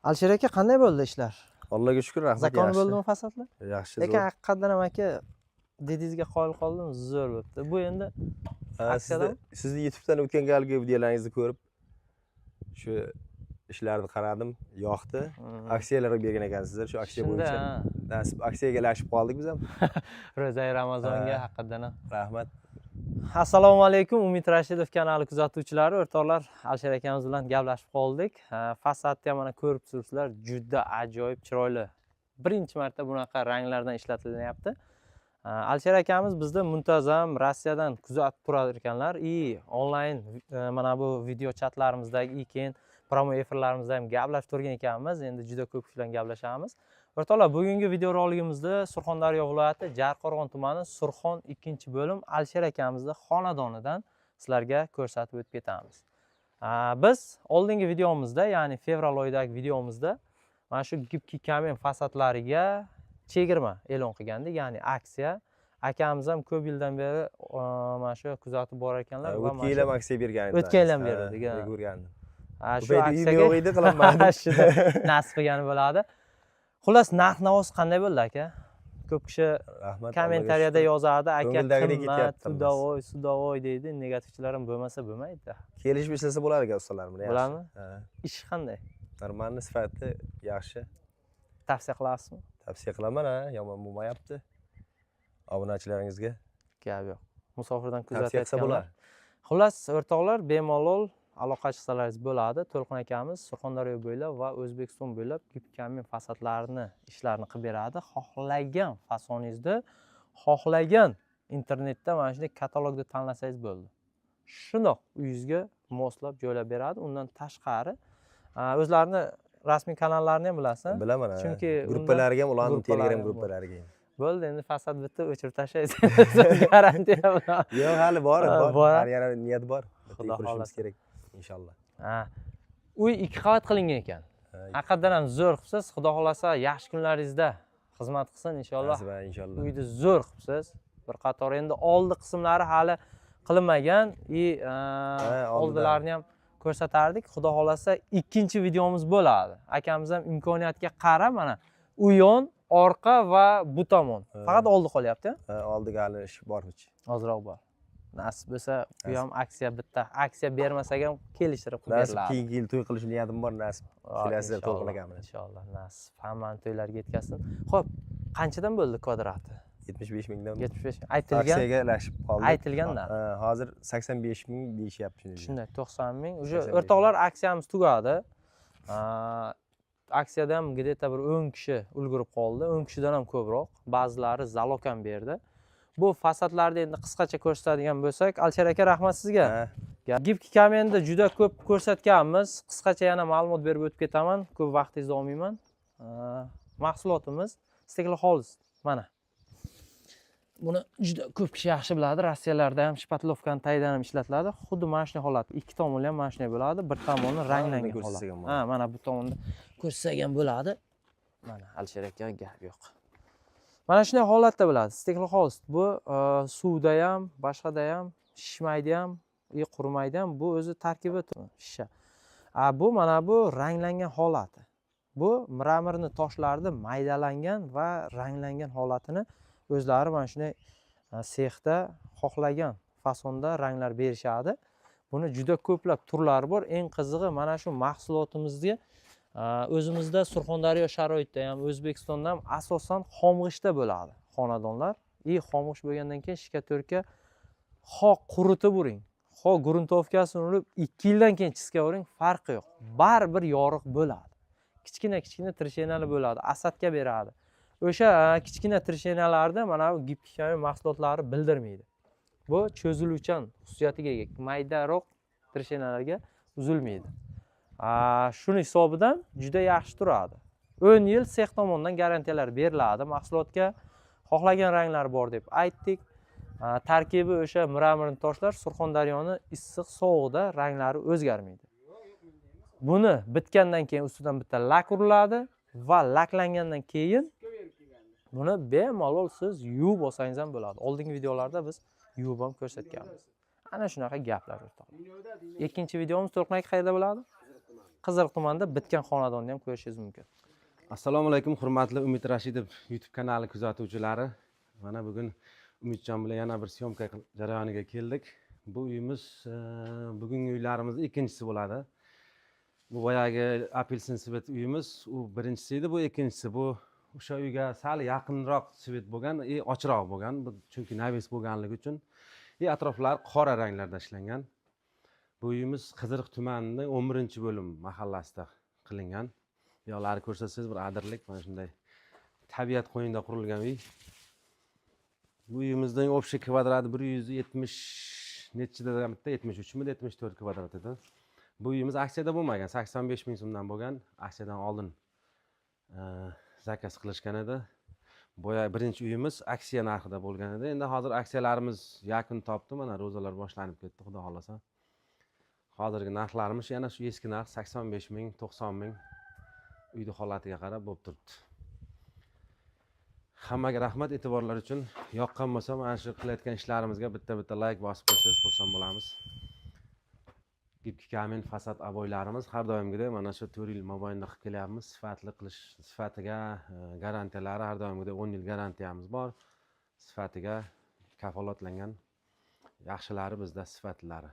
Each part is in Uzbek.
Alisher aka, qanday bo'ldi ishlar? Allohga shukr, rahmat. Zakon Yaxshi. bo'ldimi fasadlar? Yaxshi. Lekin haqiqatdan ham aka, dedingizga qoyil qoldim, zo'r bo'libdi. Bu endi sizni YouTube'dan o'tgan galgi videolaringizni ko'rib, shu ishlarni qaradim, yoqdi. Aksiyalar bergan ekansizlar, shu aksiya bo'yicha. Nasib aksiyaga lashib qoldik biz ham. Ro'za Ramazonga haqiqatdan ham rahmat. Assalomu alaykum, Umid Rashidov kanali kuzatuvchilari, o'rtoqlar, Alisher akamiz bilan gaplashib qoldik. Fasadni ham mana ko'rib turibsizlar, juda ajoyib chiroyli. Birinchi marta bunaqa ranglardan ishlatilyapti. Alisher akamiz bizda muntazam Rossiyadan kuzatib turar ekanlar. Onlayn mana bu video chatlarimizdagi keyin promo efirlarimizda ham gaplashib turgan ekanmiz. Endi juda ko'p kishi bilan gaplashamiz. O'rtoqlar, bugungi video roligimizda Surxondaryo viloyati Jarqo'rg'on tumani Surxon 2-bo'lim Alisher akamizning xonadonidan sizlarga ko'rsatib o'tib ketamiz. Biz oldingi videomizda, ya'ni fevral oyidagi videomizda mana shu gibki kamen fasadlariga chegirma e'lon qilgandik, ya'ni aksiya. Akamiz ham ko'p yildan beri mana shu kuzatib borar ekanlar va o'tgan yil ham aksiya bergan edi. O'tgan yil ham berdik. Ko'rgandim. Shu aksiyaga yo'q edi, qilinmadi. Shuni nasib qilgani bo'ladi. Xullas, narx-navoz qanday bo'ldi aka? Ko'p kishi kommentariyada yozadi, aka qimmat, sudavoy deydi, negativchilar ham bo'lmasa bo'lmaydi. Kelishib ishlasa bo'lar ekan ustalar bilan. Bo'ladimi? Ish qanday? Normalni sifati yaxshi. Tavsiya qilasizmi? Tavsiya qilaman, yomon bo'lmayapti. Obunachilaringizga gap yo'q. Musofirdan tavsiya qilsa bo'lar. Xullas, o'rtoqlar, bemalol aloqa qilsalaringiz bo'ladi. To'lqin akamiz Surxondaryo bo'ylab va O'zbekiston bo'ylab gibkamin fasadlarini ishlarini qilib beradi. Xohlagan fasoningizni, xohlagan internetda mana shunday katalogda tanlasangiz bo'ldi. Shundoq uyingizga moslab joylab beradi. Undan tashqari o'zlarini rasmiy kanallarini ham bilasizmi? Bilaman. Chunki guruhlarga ham, ularning Telegram guruhlariga ham. Bo'ldi, endi fasad bitta o'chirib tashlaysiz. Garantiya bilan. Yo'q, hali bor. Har yana niyat bor. Xudo xolasa kerak inshaalloh. Uy 2 qavat qilingan ekan. Haqiqatdan ham zo'r qilibsiz. Xudo xolasa yaxshi kunlaringizda xizmat qilsin inshaalloh. Inshaalloh. Uyni zo'r qilibsiz. Bir qator endi oldi qismlari hali qilinmagan, oldilarini ham ko'rsatardik. Xudo xolasa ikkinchi videomiz bo'ladi. Akamiz ham imkoniyatga qarab mana u yon, orqa va bu tomon. Faqat oldi qolyapti. Oldiga hali ish bor. Ozroq bor. Nasib bo'lsa, bu ham aksiya bitta. Aksiya bermasak ham kelishtirib beriladi. Keyingi yil to'y qilish niyatim bor, nasib. Kelasizlar To'lqin akamni. Inshaalloh, nasib. Hammani to'ylariga yetkazsin. Xo'p, qanchadan bo'ldi kvadrati? 75 mingdan. 75 ming. Aytilgan. Aksiyaga lashib qoldi. Aytilganda. Hozir 85 ming deyishyapti. Shunday, 90 ming. O'sha o'rtoqlar, aksiyamiz tugadi. Aksiyada ham где-то bir 10 kishi ulgurib qoldi. 10 kishidan ham ko'proq. Ba'zilari zalog ham berdi. Bu fasadlarni endi qisqacha ko'rsatadigan bo'lsak, Alisher aka, rahmat sizga. Gibki kamenni juda ko'p ko'rsatganmiz. Qisqacha yana ma'lumot berib o'tib ketaman. Ko'p vaqtingizni olmayman. Mahsulotimiz Steklo House. Mana. Buni juda ko'p kishi yaxshi biladi. Rossiyalarda ham shpatlovkani taydan ham ishlatiladi. Xuddi mana shunday holat. Ikki tomoni ham mana shunday bo'ladi. Bir tomoni ranglangan holat. Mana bu tomonda ko'rsasak ham bo'ladi. Mana Alisher aka, gap yo'q. Mana shunday holatda bo'ladi. Steklo House bu suvda ham, boshqada ham, shishmaydi ham, qurimaydi ham. Bu o'zi tarkibi shisha. Bu mana bu ranglangan holati. Bu mramorni toshlarni maydalangan va ranglangan holatini o'zlari mana shunday sexda xohlagan fasonda ranglar berishadi. Buni juda ko'plab turlari bor. Eng qizig'i mana shu mahsulotimizga o'zimizda Surxondaryo sharoitida ham, O'zbekistonda ham asosan xomg'ishda bo'ladi xonadonlar. Xomg'ish bo'lgandan keyin shikatorka quritib uring, gruntovkasini urib 2 yildan keyin chiska uring, farqi yo'q. Baribir yoriq bo'ladi. Kichkina trishenalar bo'ladi, asadga beradi. O'sha kichkina trishenalarda mana bu gibki kamen mahsulotlari bildirmaydi. Bu cho'ziluvchan xususiyatiga ega, maydaroq trishenalarga uzilmaydi. Shuni hisobidan juda yaxshi turadi. 10 yil sex tomonidan garantiyalar beriladi. Mahsulotga xohlagan ranglar bor deb aytdik. Tarkibi o'sha mramorni toshlar, Surxondaryoni issiq sovug'ida ranglari o'zgarmaydi. Buni bitgandan keyin ustidan bitta lak uriladi va laklangandan keyin buni bemalol siz yuvib olsangiz ham bo'ladi. Oldingi videolarda biz yuvib ham ko'rsatganmiz. Ana shunaqa gaplar o'rtoqlar. Ikkinchi videomiz To'lqin aka qayerda bo'ladi? Qiziriq tumanida bitgan xonadonni ham ko'rishingiz mumkin. Assalomu alaykum, hurmatli Umid Rashidov YouTube kanali kuzatuvchilari. Mana bugun Umidjon bilan yana bir syomka jarayoniga keldik. Bu uyimiz bugungi uylarimizning ikkinchisi bo'ladi. Bu boyagi apelsin svet uyimiz, u birinchisi edi, bu ikkinchisi. Bu o'sha uyga sal yaqinroq svet bo'lgan, ochroq bo'lgan. Bu chunki navis bo'lganligi uchun atroflari qora ranglarda ishlangan. Bu uyimiz Qiziriq tumanining 11-bo'lim mahallasida qilingan. Yo'lari ko'rsasangiz bir adirlik, mana shunday tabiat qo'ynida qurilgan uy. Bu uyimizning общий kvadrati 170 nechida bitta 73 mi 74 kvadrat edi. Bu uyimiz aksiyada bo'lmagan, 85 ming so'mdan bo'lgan. Aksiyadan oldin zakaz qilishgan edi. Boya birinchi uyimiz aksiya narxida bo'lgan edi. Endi hozir aksiyalarimiz yakun topdi, mana ro'zalar boshlanib ketdi, xudo xolasa. Hozirgi narxlarimiz yana shu eski narx 85 ming, 90 ming. Uyni holatiga qarab bo'lib turibdi. Hammaga rahmat e'tiborlar uchun. Yoqqan bo'lsa, mana shu qilayotgan ishlarimizga bitta like bosib qo'ysangiz xursand bo'lamiz. Gipki kamin fasad aboylarimiz har doimgidek mana shu 4 yil mobaynida qilib kelyapmiz. Sifatli qilish sifatiga garantiyalari har doimgidek 10 yil garantiyamiz bor. Sifatiga kafolatlangan yaxshilari bizda sifatlari.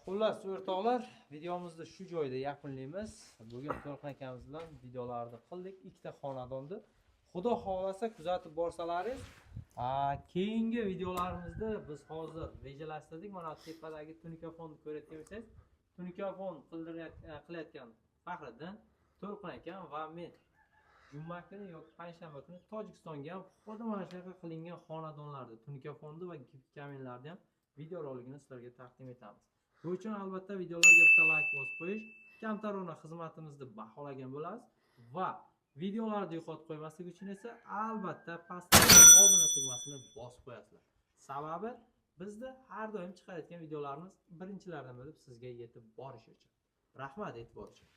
Xullas, o'rtoqlar, videomizni shu joyda yakunlaymiz. Bugun To'lqin akamiz bilan videolarni qildik. Ikkita xonadonni. Xudo xolasa kuzatib borsalaringiz, keyingi videolarimizda biz hozir rejalashtirdik. Mana tepadagi tunikafonni ko'rayotgan bo'lsangiz, tunikafon qilayotgan Faxriddin, To'lqin akam va men juma kuni yoki payshanba kuni Tojikistonga ham xuddi mana shunaqa qilingan xonadonlarni, tunikafonni va kaminlarni ham video roligini sizlarga taqdim etamiz. Bu uchun albatta videolarga bitta like bosib qo'yish, kamtarona xizmatimizni baholagan bo'lasiz va videolarni yo'qotib qo'ymaslik uchun esa albatta pastdagi obuna tugmasini bosib qo'yasizlar. Sababi bizda har doim chiqarayotgan videolarimiz birinchilardan bo'lib sizga yetib borishi uchun. Rahmat e'tibor uchun.